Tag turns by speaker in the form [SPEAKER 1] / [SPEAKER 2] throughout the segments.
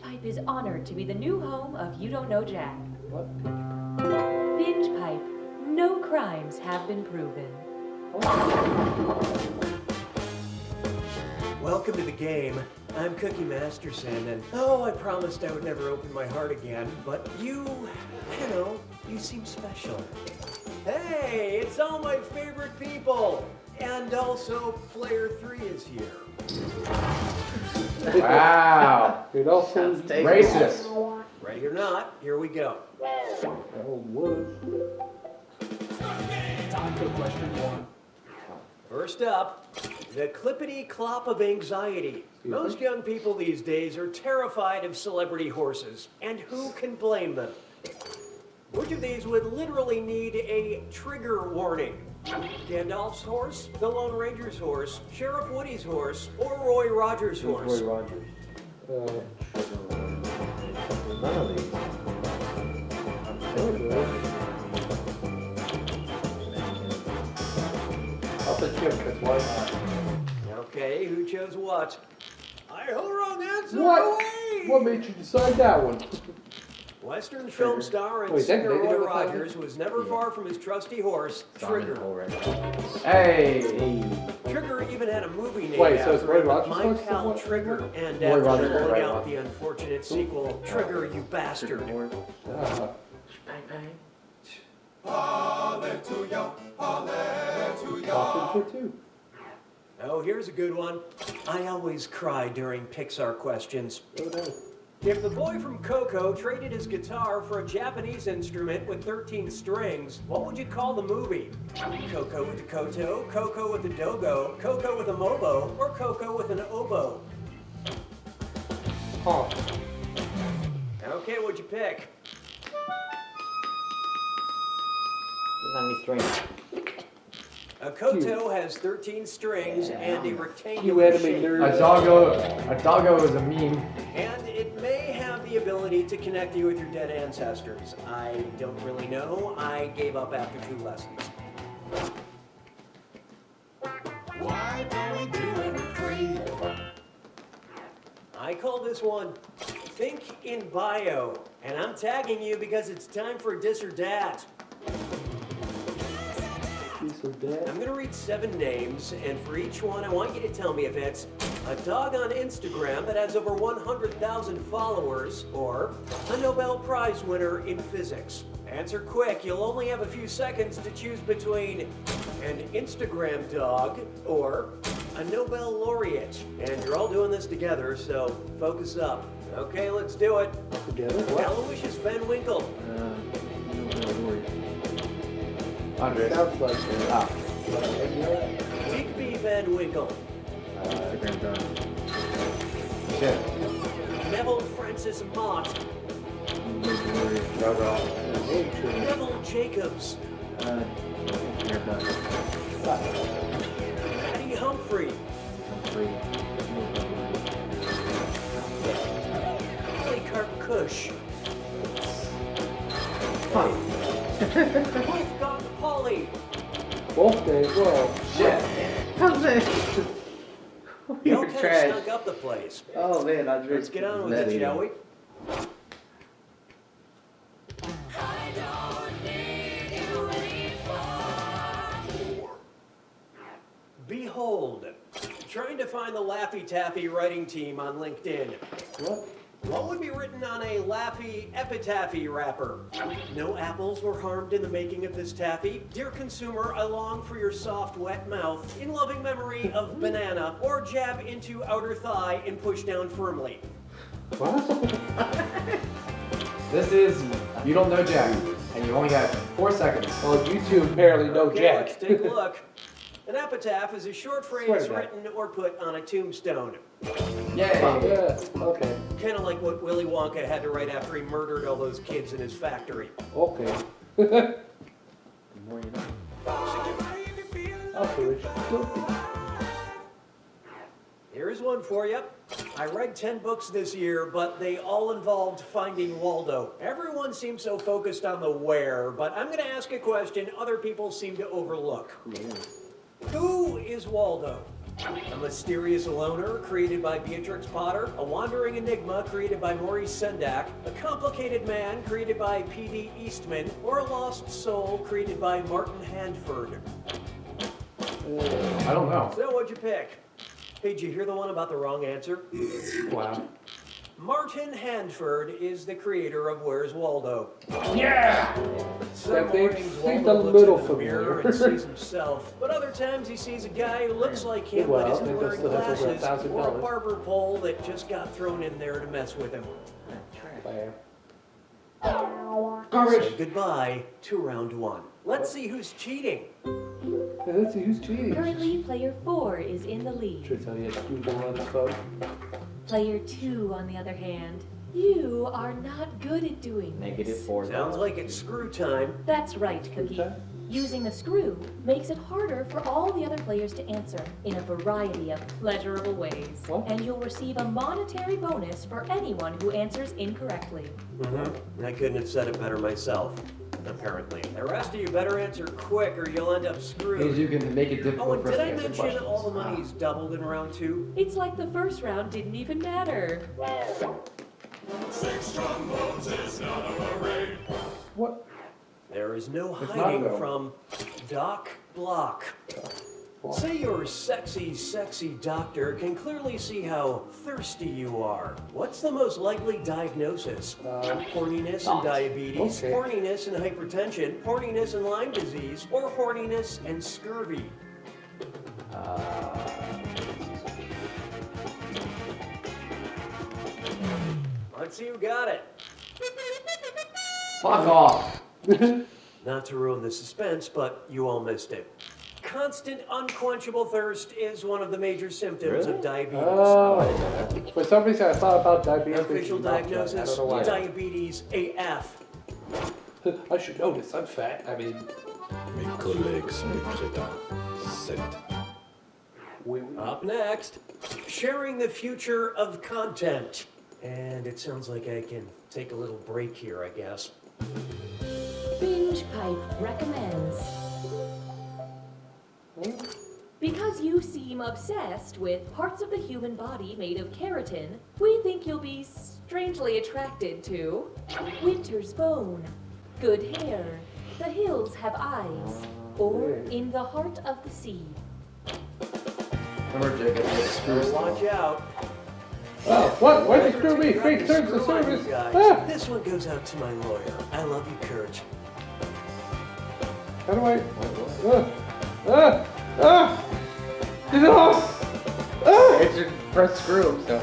[SPEAKER 1] Pipe is honored to be the new home of You Don't Know Jack.
[SPEAKER 2] What?
[SPEAKER 1] Binge Pipe. No crimes have been proven.
[SPEAKER 3] Welcome to the game. I'm Cookie Masterson, and I promised I would never open my heart again, but you seem special. Hey, it's all my favorite people! And also, Player 3 is here.
[SPEAKER 4] Wow.
[SPEAKER 2] It also
[SPEAKER 4] Racist.
[SPEAKER 3] Ready or not, here we go.
[SPEAKER 5] Time for question one.
[SPEAKER 3] First up, the clippity clop of anxiety. Most young people these days are terrified of celebrity horses, and who can blame them? Which of these would literally need a trigger warning? Gandalf's horse, the Lone Ranger's horse, Sheriff Woody's horse, or Roy Rogers' horse?
[SPEAKER 2] Roy Rogers. None of these. I'll put Chip, because why not?
[SPEAKER 3] Okay, who chose what? I hold wrong answer.
[SPEAKER 2] What?
[SPEAKER 3] Away!
[SPEAKER 2] What made you decide that one?
[SPEAKER 3] Western film star and
[SPEAKER 2] Wait,
[SPEAKER 3] singer
[SPEAKER 2] they did
[SPEAKER 3] Roy
[SPEAKER 2] it with
[SPEAKER 3] Rogers was never far from his trusty horse, Trigger.
[SPEAKER 4] Hey.
[SPEAKER 3] Trigger even had a movie named
[SPEAKER 2] Wait, so it's
[SPEAKER 3] after
[SPEAKER 2] Roy
[SPEAKER 3] him,
[SPEAKER 2] Rogers'
[SPEAKER 3] My
[SPEAKER 2] voice?
[SPEAKER 3] Pal
[SPEAKER 2] What?
[SPEAKER 3] Trigger, and
[SPEAKER 2] Roy
[SPEAKER 3] after
[SPEAKER 2] Rogers,
[SPEAKER 3] rolling
[SPEAKER 2] right,
[SPEAKER 3] out
[SPEAKER 2] right.
[SPEAKER 3] the unfortunate sequel, Trigger, You Bastard.
[SPEAKER 4] Bang, bang.
[SPEAKER 5] Hallelujah, hallelujah.
[SPEAKER 2] Talking to two.
[SPEAKER 3] Oh, here's a good one. I always cry during Pixar questions.
[SPEAKER 2] Oh, no.
[SPEAKER 3] If the boy from Coco traded his guitar for a Japanese instrument with 13 strings, what would you call the movie? Coco with the koto, Coco with the dogo, Coco with a mobo, or Coco with an oboe?
[SPEAKER 2] Huh.
[SPEAKER 3] Okay, what'd you pick?
[SPEAKER 4] Doesn't have any strings.
[SPEAKER 3] A koto has 13 strings and a
[SPEAKER 2] You
[SPEAKER 3] rectangular
[SPEAKER 2] anime
[SPEAKER 3] shape.
[SPEAKER 2] nerd.
[SPEAKER 4] A doggo is a meme.
[SPEAKER 3] And it may have the ability to connect you with your dead ancestors. I don't really know. I gave up after 2 lessons.
[SPEAKER 5] Why don't we do it free?
[SPEAKER 3] I call this one Think in Bio. And I'm tagging you because it's time for Dis or Dat.
[SPEAKER 2] This or that.
[SPEAKER 3] I'm going to read 7 names, and for each one, I want you to tell me if it's a dog on Instagram that has over 100,000 followers, or a Nobel Prize winner in physics. Answer quick. You'll only have a few seconds to choose between an Instagram dog or a Nobel laureate. And you're all doing this together, so focus up. Okay, let's do it.
[SPEAKER 2] Together?
[SPEAKER 3] Aloysius Van Winkle.
[SPEAKER 4] Andre.
[SPEAKER 2] Sounds like
[SPEAKER 3] Digby Van Winkle.
[SPEAKER 4] Shit.
[SPEAKER 3] Neville Francis Mott. Neville Jacobs. Patty Humphrey. Polycarp Kush. Wolfgang Pauli.
[SPEAKER 2] both days. Well,
[SPEAKER 4] Shit. How's that?
[SPEAKER 3] You all
[SPEAKER 4] You're
[SPEAKER 3] kind of
[SPEAKER 4] trash.
[SPEAKER 3] stunk up the place.
[SPEAKER 4] Oh man, Andre.
[SPEAKER 3] Let's get on with it, shall we? Behold, trying to find the Laffy Taffy writing team on LinkedIn.
[SPEAKER 2] what?
[SPEAKER 3] What would be written on a Laffy epitaphy wrapper? No apples were harmed in the making of this taffy. Dear consumer, I long for your soft, wet mouth in loving memory of banana, or jab into outer thigh and push down firmly.
[SPEAKER 2] What?
[SPEAKER 4] This is You Don't Know Jack, and you only got 4 seconds.
[SPEAKER 2] Well, you two barely know
[SPEAKER 3] Okay,
[SPEAKER 2] Jack.
[SPEAKER 3] let's take a look. An epitaph is a short
[SPEAKER 2] Swear
[SPEAKER 3] phrase
[SPEAKER 2] to God.
[SPEAKER 3] written or put on a tombstone.
[SPEAKER 4] Yay!
[SPEAKER 2] Yeah, okay.
[SPEAKER 3] Kind of like what Willy Wonka had to write after he murdered all those kids in his factory.
[SPEAKER 2] Okay.
[SPEAKER 4] The more you know.
[SPEAKER 2] I'll do it.
[SPEAKER 3] Here's one for you. I read 10 books this year, but they all involved finding Waldo. Everyone seems so focused on the where, but I'm going to ask a question other people seem to overlook. Who is Waldo? A mysterious loner created by Beatrix Potter, a wandering enigma created by Maurice Sendak, a complicated man created by P.D. Eastman, or a lost soul created by Martin Handford.
[SPEAKER 4] I don't know.
[SPEAKER 3] So what'd you pick? Hey, did you hear the one about the wrong answer?
[SPEAKER 4] Wow.
[SPEAKER 3] Martin Handford is the creator of Where's Waldo.
[SPEAKER 4] Yeah!
[SPEAKER 3] Some
[SPEAKER 2] That name
[SPEAKER 3] mornings
[SPEAKER 2] seemed
[SPEAKER 3] Waldo
[SPEAKER 2] a
[SPEAKER 3] looks
[SPEAKER 2] little
[SPEAKER 3] in the mirror and
[SPEAKER 2] familiar.
[SPEAKER 3] sees himself, but other times he sees a guy who looks like him
[SPEAKER 2] Well,
[SPEAKER 3] but isn't
[SPEAKER 2] maybe
[SPEAKER 3] wearing
[SPEAKER 2] still has over
[SPEAKER 3] glasses, or a
[SPEAKER 2] $1,000.
[SPEAKER 3] barber pole that just got thrown in there to mess with him.
[SPEAKER 2] Bam.
[SPEAKER 3] Say goodbye to round one. Let's see who's cheating.
[SPEAKER 2] Hey, let's see who's cheating.
[SPEAKER 1] Currently, player 4 is in the lead.
[SPEAKER 2] Should I tell you a screwball on the phone?
[SPEAKER 1] Player 2, on the other hand, you are not good at doing this.
[SPEAKER 6] -4.
[SPEAKER 3] Sounds like it's screw time.
[SPEAKER 1] That's right, Cookie.
[SPEAKER 2] that?
[SPEAKER 1] Using a screw makes it harder for all the other players to answer in a variety of pleasurable ways.
[SPEAKER 2] What?
[SPEAKER 1] And you'll receive a monetary bonus for anyone who answers incorrectly.
[SPEAKER 3] I couldn't have said it better myself, apparently. The rest of you better answer quick or you'll end up
[SPEAKER 4] Means
[SPEAKER 3] screwed.
[SPEAKER 4] you can make it
[SPEAKER 3] Oh,
[SPEAKER 4] difficult
[SPEAKER 3] and
[SPEAKER 4] for us
[SPEAKER 3] did
[SPEAKER 4] to
[SPEAKER 3] I
[SPEAKER 4] answer
[SPEAKER 3] mention
[SPEAKER 4] questions.
[SPEAKER 3] all the money's doubled in round two?
[SPEAKER 1] It's like the first round didn't even matter.
[SPEAKER 5] 6 trombones is not a parade.
[SPEAKER 2] What?
[SPEAKER 3] There is no
[SPEAKER 4] It's
[SPEAKER 3] hiding
[SPEAKER 4] not, though.
[SPEAKER 3] from Doc Block. Say your sexy, sexy doctor can clearly see how thirsty you are. What's the most likely diagnosis? Horniness and diabetes,
[SPEAKER 2] Okay.
[SPEAKER 3] horniness and hypertension, horniness and Lyme disease, or horniness and scurvy? Let's see who got it.
[SPEAKER 4] Fuck off!
[SPEAKER 3] Not to ruin the suspense, but you all missed it. Constant unquenchable thirst is one of the major symptoms of diabetes.
[SPEAKER 2] Oh. For some reason, I thought about diabetes.
[SPEAKER 3] Official
[SPEAKER 2] thinking about that. I
[SPEAKER 3] diagnosis,
[SPEAKER 2] don't know why.
[SPEAKER 3] diabetes AF.
[SPEAKER 2] I should know this. I'm fat. I mean,
[SPEAKER 5] Mes collègues sont des crétins. 7.
[SPEAKER 3] Up next, sharing the future of content. And it sounds like I can take a little break here, I guess.
[SPEAKER 1] Binge Pipe recommends. Because you seem obsessed with parts of the human body made of keratin, we think you'll be strangely attracted to Winter's Bone, Good Hair, The Hills Have Eyes, or In the Heart of the Sea.
[SPEAKER 4] Remember, Jacob, you screws.
[SPEAKER 3] Watch out.
[SPEAKER 2] oh, what? Why'd you screw me?
[SPEAKER 3] Got
[SPEAKER 2] Great
[SPEAKER 3] the
[SPEAKER 2] terms of
[SPEAKER 3] screw on you
[SPEAKER 2] service.
[SPEAKER 3] guys.
[SPEAKER 2] Ah,
[SPEAKER 3] This one goes out to my lawyer. I love you, Kurt.
[SPEAKER 2] how do I? Get it off!
[SPEAKER 4] It's just press screw, so.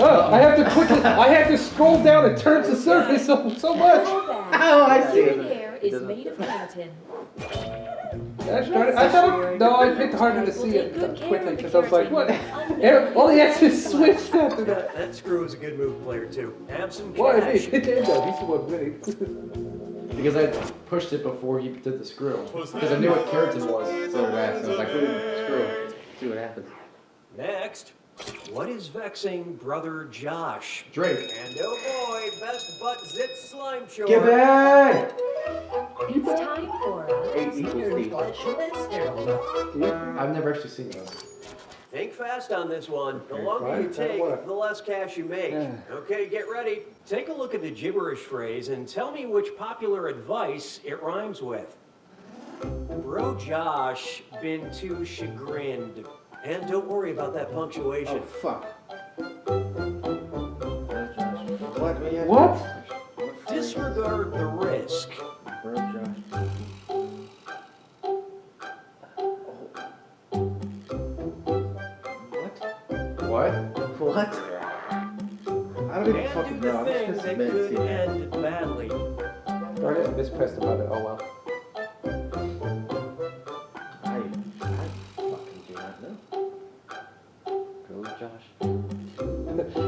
[SPEAKER 2] I have to quickly. I have to scroll down. It turns the surface so much.
[SPEAKER 1] Oh,
[SPEAKER 4] I see.
[SPEAKER 1] Good Hair is made of keratin.
[SPEAKER 2] I thought. No, I picked harder to see it quickly because I was like, what? All he has to switch after that.
[SPEAKER 3] That screw is a good move, player two. Have some
[SPEAKER 2] Why?
[SPEAKER 3] cash.
[SPEAKER 2] He's the one winning.
[SPEAKER 4] Because I pushed it before he did the screw. Because I knew what keratin was. So I was like, screw. See what happens.
[SPEAKER 3] Next, what is vexing brother Josh?
[SPEAKER 4] Drake.
[SPEAKER 3] And oh boy, best butt zit slime shore.
[SPEAKER 4] Get back!
[SPEAKER 1] It's time for
[SPEAKER 4] I've never actually seen this.
[SPEAKER 3] Think fast on this one. The
[SPEAKER 2] Okay,
[SPEAKER 3] longer you
[SPEAKER 2] fine.
[SPEAKER 3] take,
[SPEAKER 2] What?
[SPEAKER 3] the less cash you make.
[SPEAKER 2] Yeah.
[SPEAKER 3] Okay, get ready. Take a look at the gibberish phrase and tell me which popular advice it rhymes with. Bro Josh been too chagrined. And don't worry about that punctuation.
[SPEAKER 4] Oh, fuck.
[SPEAKER 2] What?
[SPEAKER 3] Disregard the risk.
[SPEAKER 4] What?
[SPEAKER 6] What? I don't even
[SPEAKER 3] And
[SPEAKER 6] fucking
[SPEAKER 3] do the
[SPEAKER 6] know. I'm
[SPEAKER 3] thing
[SPEAKER 6] just
[SPEAKER 3] that
[SPEAKER 6] gonna
[SPEAKER 3] could
[SPEAKER 6] see that.
[SPEAKER 3] end badly.
[SPEAKER 2] Darn it, I mispressed about it. Oh well.
[SPEAKER 6] I fucking do not know. Go, Josh.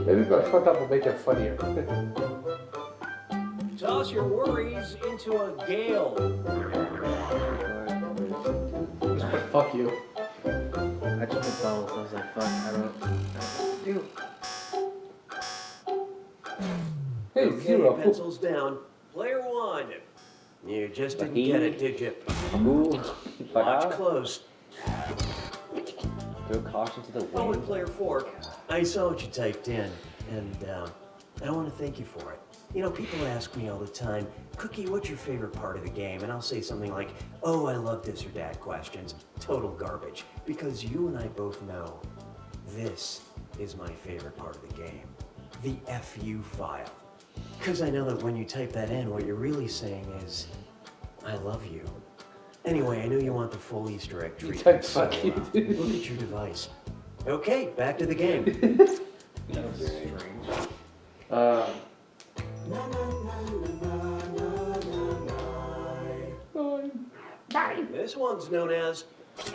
[SPEAKER 2] Maybe if I fuck up will make it funnier.
[SPEAKER 3] Toss your worries into a gale.
[SPEAKER 4] Just put fuck you.
[SPEAKER 6] I just put bubbles. I was like, fuck, I don't do.
[SPEAKER 2] Hey,
[SPEAKER 3] Okay,
[SPEAKER 2] zero.
[SPEAKER 3] pencils down. Player one. You just didn't get it, did you?
[SPEAKER 6] Ooh.
[SPEAKER 3] Watch close.
[SPEAKER 6] Throw caution to the
[SPEAKER 3] Oh,
[SPEAKER 6] wind.
[SPEAKER 3] and player 4, I saw what you typed in, and I want to thank you for it. You know, people ask me all the time, Cookie, what's your favorite part of the game? And I'll say something like, oh, I love this or that questions. Total garbage. Because you and I both know this is my favorite part of the game. The FU file. Because I know that when you type that in, what you're really saying is, I love you. Anyway, I know you want the full Easter egg treatment, so
[SPEAKER 2] fuck you, dude.
[SPEAKER 3] look at your device. Okay, back to the game.
[SPEAKER 6] That was strange.
[SPEAKER 3] This one's known as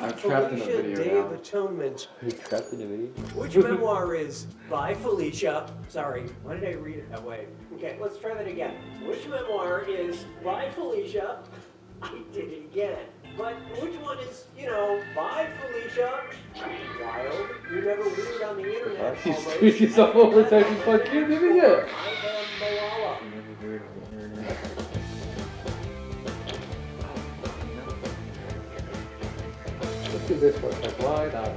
[SPEAKER 4] I'm trapped in a
[SPEAKER 3] Felicia
[SPEAKER 4] video
[SPEAKER 3] Day
[SPEAKER 4] now.
[SPEAKER 3] of Atonement.
[SPEAKER 6] Are you trapped in a video?
[SPEAKER 3] Which memoir is by Felicia? Sorry, why did I read it that way? Okay, let's try that again. Which memoir is by Felicia? I did it again. But which one is, you know, by Felicia? Wild. You're never weird on the internet.
[SPEAKER 2] He's
[SPEAKER 3] almost.
[SPEAKER 2] screwed himself over typing fuck you, didn't he?
[SPEAKER 3] I am Malala.
[SPEAKER 6] Never heard of the internet.
[SPEAKER 2] Look at this one, like wide out.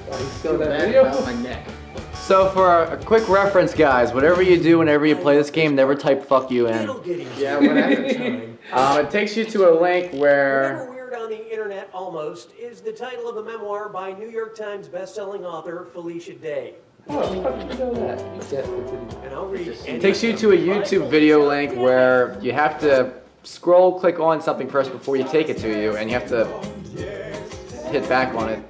[SPEAKER 2] Oh, he's still in that
[SPEAKER 6] Bad
[SPEAKER 2] video?
[SPEAKER 6] about my neck.
[SPEAKER 7] So for a quick reference, guys, whatever you do whenever you play this game, never type "fuck you" in.
[SPEAKER 3] It'll get easier
[SPEAKER 6] Yeah,
[SPEAKER 3] with
[SPEAKER 6] whatever.
[SPEAKER 3] time.
[SPEAKER 7] It takes you to a link where
[SPEAKER 3] Never Weird on the Internet Almost is the title of a memoir by New York Times bestselling author Felicia Day.
[SPEAKER 2] Oh, how did you know that? You guessed it, didn't you?
[SPEAKER 3] And I'll read
[SPEAKER 7] it takes you to a YouTube video link where you have to click on something first before you take it to you, and you have to hit back on it.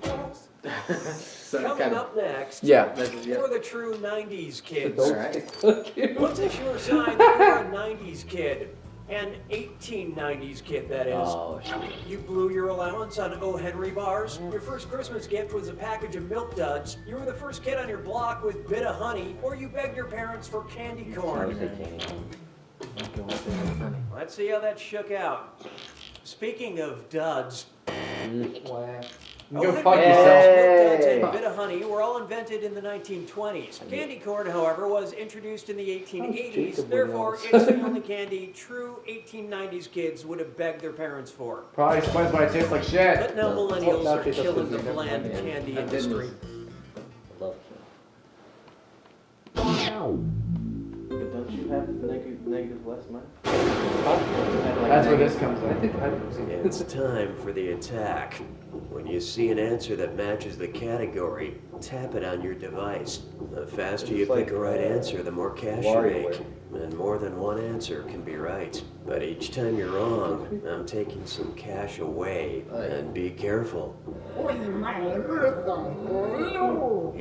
[SPEAKER 6] So
[SPEAKER 3] Coming
[SPEAKER 6] kind of.
[SPEAKER 3] up next,
[SPEAKER 7] Yeah.
[SPEAKER 3] for the true 90s kids.
[SPEAKER 2] Don't
[SPEAKER 6] Alright.
[SPEAKER 2] say fuck you.
[SPEAKER 3] What's a sure sign that you're a 90s kid? An 1890s kid, that is.
[SPEAKER 6] Oh, shit.
[SPEAKER 3] You blew your allowance on O. Henry bars. Your first Christmas gift was a package of Milk Duds. You were the first kid on your block with bit of honey, or you begged your parents for candy
[SPEAKER 6] I
[SPEAKER 3] corn.
[SPEAKER 6] would say candy. Okay, what's in the honey?
[SPEAKER 3] Let's see how that shook out. Speaking of duds,
[SPEAKER 2] Wow.
[SPEAKER 3] Oh,
[SPEAKER 2] Go
[SPEAKER 3] Henry
[SPEAKER 2] fuck
[SPEAKER 3] Bars,
[SPEAKER 2] yourself.
[SPEAKER 3] Milk Duds, and bit of honey were all invented in the 1920s. Candy corn, however, was introduced in the 1880s.
[SPEAKER 2] Jacob
[SPEAKER 3] Therefore,
[SPEAKER 2] Williams.
[SPEAKER 3] it's the only candy true 1890s kids would have begged their parents for.
[SPEAKER 4] Probably explains why it tastes like shit.
[SPEAKER 3] But now
[SPEAKER 2] Oh,
[SPEAKER 3] millennials
[SPEAKER 2] now
[SPEAKER 3] are
[SPEAKER 2] Jacob's
[SPEAKER 3] killing the
[SPEAKER 2] gonna be
[SPEAKER 3] bland
[SPEAKER 2] never
[SPEAKER 3] candy
[SPEAKER 2] mind.
[SPEAKER 3] industry.
[SPEAKER 6] I love But don't you have negative less money?
[SPEAKER 4] That's where this comes
[SPEAKER 2] I
[SPEAKER 4] in.
[SPEAKER 2] think I've seen it.
[SPEAKER 3] It's time for the attack. When you see an answer that matches the category, tap it on your device. The faster you
[SPEAKER 6] It's like,
[SPEAKER 3] pick a right answer, the more cash you
[SPEAKER 6] WarioWare.
[SPEAKER 3] make. And more than one answer can be right. But each time you're wrong, I'm taking some cash away. And be careful.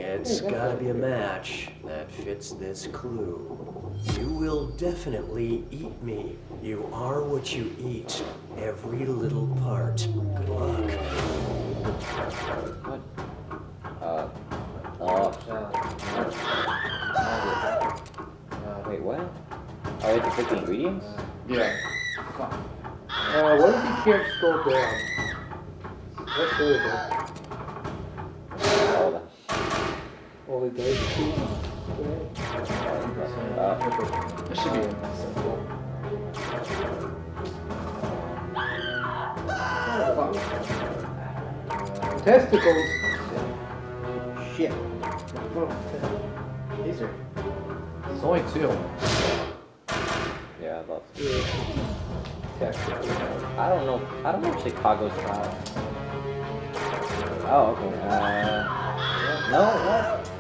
[SPEAKER 3] It's gotta be a match that fits this clue. You will definitely eat me. You are what you eat. Every little part. Good luck.
[SPEAKER 6] Wait, what? Oh, you have to pick the ingredients?
[SPEAKER 4] Yeah.
[SPEAKER 2] What if you can't scroll down? What's there then?
[SPEAKER 6] All that.
[SPEAKER 2] All it does is shoot.
[SPEAKER 4] This should be simple.
[SPEAKER 2] Testicles.
[SPEAKER 6] Shit. These are.
[SPEAKER 4] It's only two.
[SPEAKER 6] Yeah, I love.
[SPEAKER 2] Yeah. Testicles.
[SPEAKER 6] I don't know if Chicago's style. Oh, okay. No, what?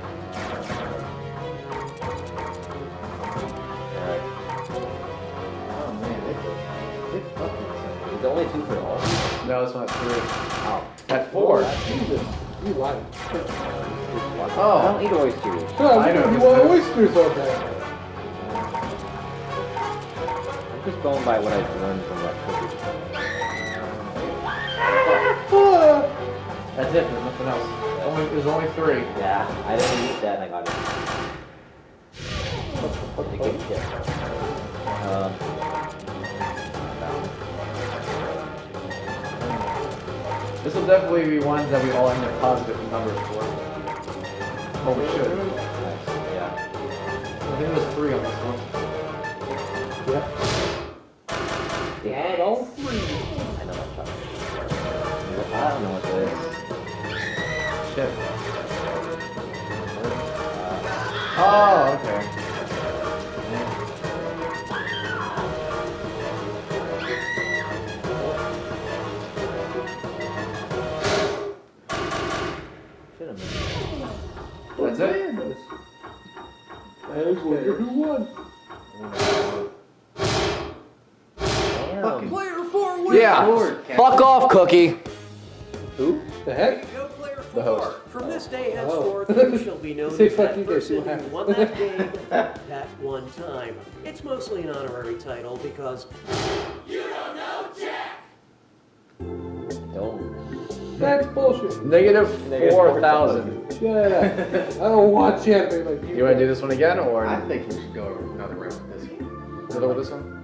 [SPEAKER 6] Alright.
[SPEAKER 2] Oh man, they fucking
[SPEAKER 6] Is there only two for all?
[SPEAKER 4] No, it's not three.
[SPEAKER 6] Oh.
[SPEAKER 4] That's four.
[SPEAKER 2] Jesus, you lied.
[SPEAKER 6] I don't eat oysters.
[SPEAKER 2] No,
[SPEAKER 4] I know,
[SPEAKER 2] you
[SPEAKER 4] this
[SPEAKER 2] want
[SPEAKER 4] is-
[SPEAKER 2] oysters all day.
[SPEAKER 6] I'm just going by what I've learned from that cookie.
[SPEAKER 2] Ah.
[SPEAKER 4] That's it. There's nothing else. There's only three.
[SPEAKER 6] Yeah, I didn't eat that and I got it. Pretty good shit.
[SPEAKER 4] This will definitely be ones that we all end up positive numbers for. Oh, we should.
[SPEAKER 6] Nice. Yeah.
[SPEAKER 4] I think there's three on this one.
[SPEAKER 2] Yep.
[SPEAKER 6] Yeah.
[SPEAKER 2] All three.
[SPEAKER 6] I know that chocolate. I don't know what this is.
[SPEAKER 4] That's it?
[SPEAKER 2] I just wonder who won.
[SPEAKER 6] Damn.
[SPEAKER 3] Player 4 wins!
[SPEAKER 7] Yeah. Fuck off, Cookie.
[SPEAKER 2] Who? The heck?
[SPEAKER 3] Go player 4.
[SPEAKER 7] The host.
[SPEAKER 3] From this day
[SPEAKER 2] Oh.
[SPEAKER 3] henceforth, you shall be known
[SPEAKER 2] Say
[SPEAKER 3] as
[SPEAKER 2] fuck
[SPEAKER 3] that
[SPEAKER 2] you guys, see
[SPEAKER 3] person
[SPEAKER 2] what
[SPEAKER 3] who
[SPEAKER 2] happens.
[SPEAKER 3] won that game that one time. It's mostly an honorary title because
[SPEAKER 2] That's bullshit.
[SPEAKER 7] Negative 4,000.
[SPEAKER 2] Shut up. I don't watch anime like you.
[SPEAKER 7] You want to do this one again, or
[SPEAKER 6] I think we should go another round with this one.
[SPEAKER 7] another with this one?